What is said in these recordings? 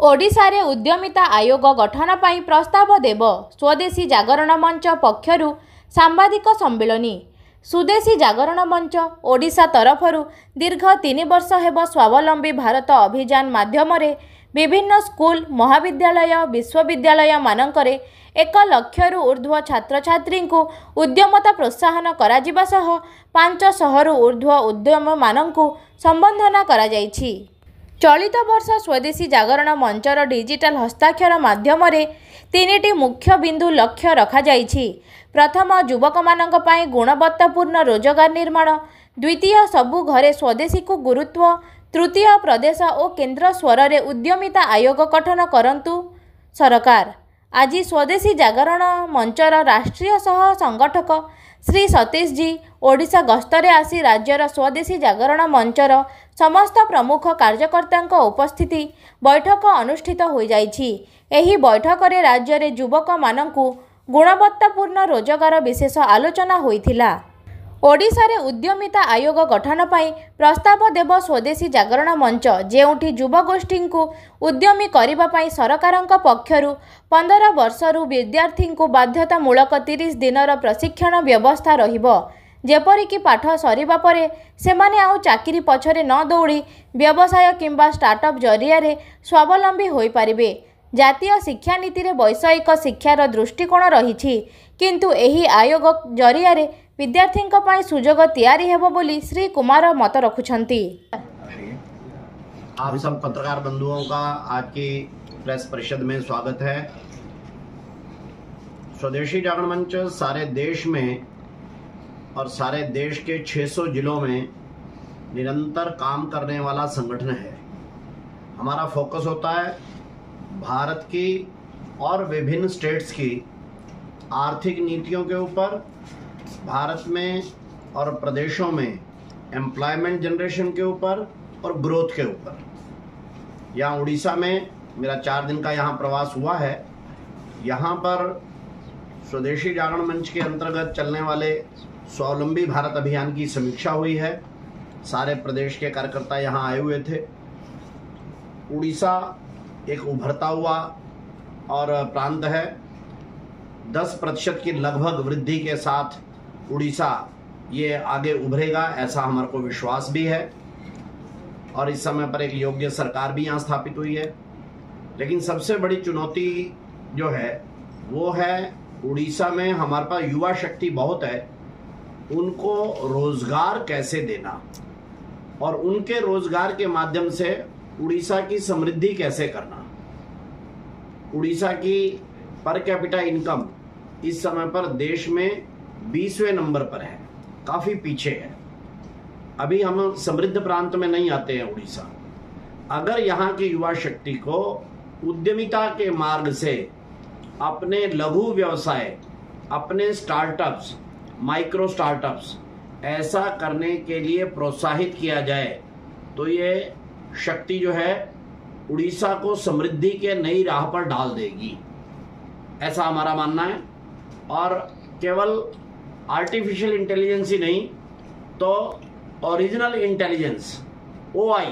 ओडिशा रे उद्यमिता आयोग गठन पाई प्रस्ताव देव स्वदेशी जागरण मंच पक्षरु सांबादिक सम्मेलनी। स्वदेशी जागरण मंच ओडिशा तरफरु दीर्घ 3 वर्ष हेब स्वावलंबी भारत अभियान माध्यम विभिन्न स्कूल महाविद्यालय विश्वविद्यालय मानकरे 1 लक्षरु ऊर्ध्व छात्र छात्री को उद्यमता प्रोत्साहन करा जिबा सह 500 रु ऊर्ध्व उद्यम मानकु संबोधन करा जायछि। चलित वर्ष स्वदेशी जागरण मंचर डिजिटल हस्ताक्षर माध्यम 3टी मुख्य बिंदु लक्ष्य रखा जायछि। प्रथम युवक मानक पाई गुणवत्तापूर्ण रोजगार निर्माण, द्वितीय सबु घरे स्वदेशी को गुरुत्व, तृतीय प्रदेश और केंद्र स्वर रे उद्यमिता आयोग गठन करंतु सरकार। आज स्वदेशी जागरण मंचर राष्ट्रीय सह संगठक श्री सतीश जी ओडिशा गस्तरे आसी राज्यर स्वदेशी जागरण मंचर समस्त प्रमुख कार्यकर्ता उपस्थिति बैठक अनुष्ठित हो जाइछि। एही बैठक रे राज्य रे युवक मानकु गुणवत्तापूर्ण रोजगार विशेष आलोचना होइथिला। ओडिशा रे उद्यमिता आयोग गठन पाई प्रस्ताव देव स्वदेशी जागरण मंच, जेउठी युवगोष्ठी को उद्यमी करिबा पाई सरकारक पक्षरु 15 वर्षरु विद्यार्थी को बाध्यतामूलक 30 दिनर प्रशिक्षण व्यवस्था रहिबो, जेपरिकी पाठ सरिबा परे सेमाने आउ चाकरी पछरे न दौड़ी व्यवसाय किंबा स्टार्टअप जरिया रे स्वावलंबी होई पारिबे। जातीय शिक्षा नीति रे वैषयिक शिक्षार दृष्टिकोण रहिछि, किंतु एही आयोग जरिया रे विद्यार्थींक पाई सुजोग तैयारी हेबो बोली श्री कुमार मत रखुछंती। आप सब पत्रकार बंधुओं का आज की प्रेस परिषद में स्वागत है। स्वदेशी जागरण मंच सारे देश में और सारे देश के 600 जिलों में निरंतर काम करने वाला संगठन है। हमारा फोकस होता है भारत की और विभिन्न स्टेट्स की आर्थिक नीतियों के ऊपर, भारत में और प्रदेशों में एम्प्लॉयमेंट जनरेशन के ऊपर और ग्रोथ के ऊपर। यहाँ उड़ीसा में मेरा 4 दिन का यहाँ प्रवास हुआ है। यहाँ पर स्वदेशी जागरण मंच के अंतर्गत चलने वाले स्वावलंबी भारत अभियान की समीक्षा हुई है। सारे प्रदेश के कार्यकर्ता यहाँ आए हुए थे। उड़ीसा एक उभरता हुआ और प्रांत है। 10% की लगभग वृद्धि के साथ उड़ीसा ये आगे उभरेगा, ऐसा हमारे को विश्वास भी है। और इस समय पर एक योग्य सरकार भी यहाँ स्थापित हुई है। लेकिन सबसे बड़ी चुनौती जो है वो है उड़ीसा में हमारे पास युवा शक्ति बहुत है, उनको रोजगार कैसे देना और उनके रोजगार के माध्यम से उड़ीसा की समृद्धि कैसे करना। उड़ीसा की पर कैपिटा इनकम इस समय पर देश में 20वें नंबर पर है, काफी पीछे है। अभी हम समृद्ध प्रांत में नहीं आते हैं उड़ीसा। अगर यहाँ की युवा शक्ति को उद्यमिता के मार्ग से अपने लघु व्यवसाय, अपने स्टार्टअप्स, माइक्रो स्टार्टअप्स ऐसा करने के लिए प्रोत्साहित किया जाए तो ये शक्ति जो है उड़ीसा को समृद्धि के नई राह पर डाल देगी, ऐसा हमारा मानना है। और केवल आर्टिफिशियल इंटेलिजेंस ही नहीं तो ओरिजिनल इंटेलिजेंस OI,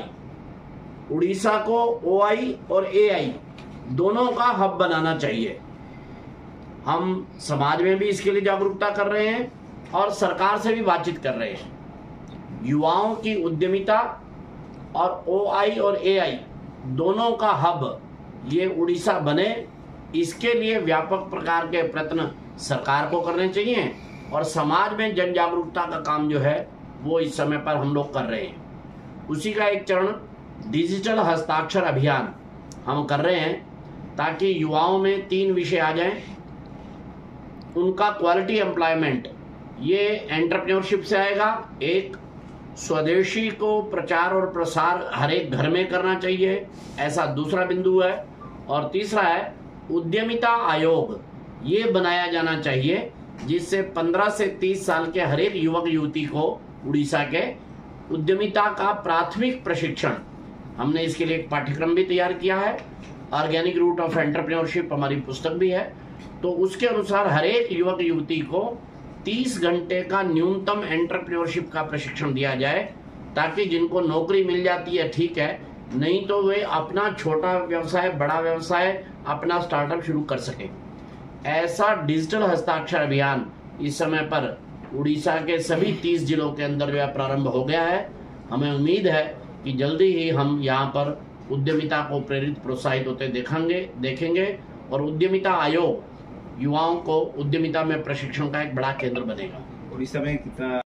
उड़ीसा को OI और AI दोनों का हब बनाना चाहिए। हम समाज में भी इसके लिए जागरूकता कर रहे हैं और सरकार से भी बातचीत कर रहे हैं। युवाओं की उद्यमिता और OI और AI दोनों का हब ये उड़ीसा बने, इसके लिए व्यापक प्रकार के प्रयत्न सरकार को करने चाहिए और समाज में जन जागरूकता का काम जो है वो इस समय पर हम लोग कर रहे हैं। उसी का एक चरण डिजिटल हस्ताक्षर अभियान हम कर रहे हैं ताकि युवाओं में 3 विषय आ जाएं। उनका क्वालिटी एम्प्लॉयमेंट ये एंटरप्रेन्योरशिप से आएगा। एक, स्वदेशी को प्रचार और प्रसार हर एक घर में करना चाहिए, ऐसा दूसरा बिंदु है। और तीसरा है उद्यमिता आयोग ये बनाया जाना चाहिए जिससे 15 से 30 साल के हर एक युवक युवती को उड़ीसा के उद्यमिता का प्राथमिक प्रशिक्षण, हमने इसके लिए एक पाठ्यक्रम भी तैयार किया है। ऑर्गेनिक रूट ऑफ एंटरप्रेन्योरशिप हमारी पुस्तक भी है। तो उसके अनुसार हर एक युवक युवती को 30 घंटे का न्यूनतम एंटरप्रेन्योरशिप का प्रशिक्षण दिया जाए ताकि जिनको नौकरी मिल जाती है ठीक है, नहीं तो वे अपना छोटा व्यवसाय, बड़ा व्यवसाय, अपना स्टार्टअप शुरू कर सके। ऐसा डिजिटल हस्ताक्षर अभियान इस समय पर उड़ीसा के सभी 30 जिलों के अंदर जो है प्रारंभ हो गया है। हमें उम्मीद है कि जल्दी ही हम यहाँ पर उद्यमिता को प्रेरित, प्रोत्साहित होते देखेंगे और उद्यमिता आयोग युवाओं को उद्यमिता में प्रशिक्षण का एक बड़ा केंद्र बनेगा। उड़ीसा में कितना